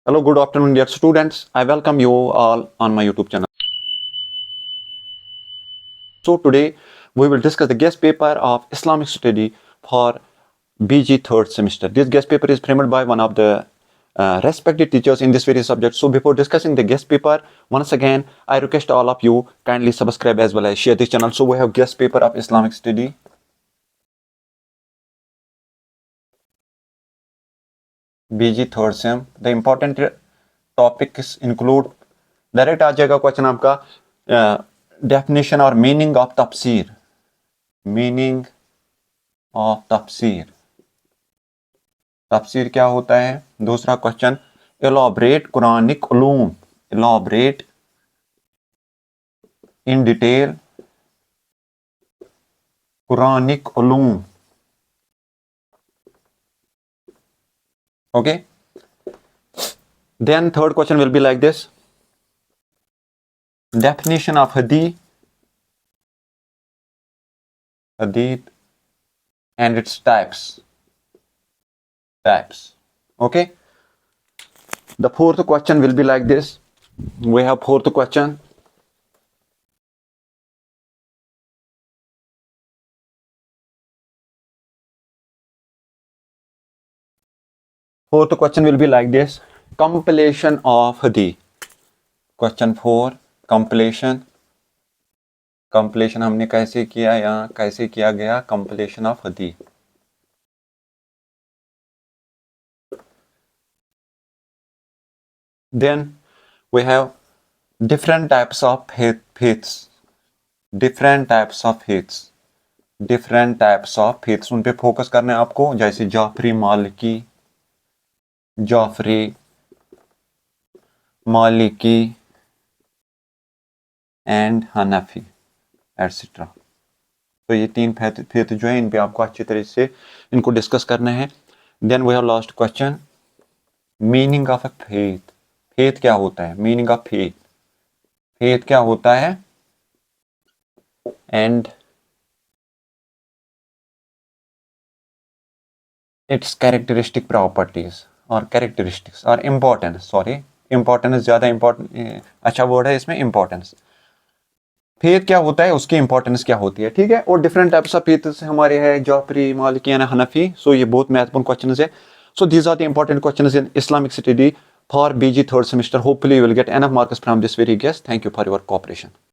Hello, good afternoon, dear students. I welcome you all on my YouTube channel. So today we will discuss the guest paper of Islamic study for BG third semester. This guest paper is framed by one of the respected teachers in this very subject. So before discussing the guest paper, once again, I request all of you kindly subscribe as well as share this channel. So we have guest paper of Islamic study. BG third sem. The important topics include direct आ जाएगा question आपका definition और meaning of tafsir. Meaning of tafsir, तफसीर क्या होता है. दूसरा question, elaborate Quranic ulum. Elaborate in detail Quranic ulum. Okay, then third question will be like this: definition of hadith and its types. Okay, the fourth question will be like this. We have fourth question. Fourth question will be like this: compilation of hadith. Question 4, compilation. हमने कैसे किया, यहाँ कैसे किया गया compilation of hadith. Then we have different types of faiths. Different types of faiths. उन पे focus करना है आपको, जैसे जाफरी मालिकी एंड हनफी एटसेट्रा. तो ये तीन फेथ जो है, इन पे आपको अच्छी तरह से इनको डिस्कस करना है. Then we have last question, meaning of a faith. Faith क्या होता है, मीनिंग ऑफ फेथ क्या होता है, एंड इट्स कैरेक्टरिस्टिक प्रॉपर्टीज और कैरेक्टरिस्टिक्स और इम्पोर्टेंस. इम्पोर्टेंस ज्यादा इम्पोर्टेंट अच्छा वर्ड है इसमें, इम्पोर्टेंस. फेथ क्या होता है, उसकी इंपॉर्टेंस क्या होती है, ठीक है. और डिफरेंट टाइप्स ऑफ फेथ हमारे हैं, जाफरी, मालिकी एंड हनफी. सो ये बहुत महत्वपूर्ण क्वेश्चंस है. So these are the important questions in Islamic study for BG third semester. Hopefully you will get enough marks from this very guest. Thank you for your cooperation.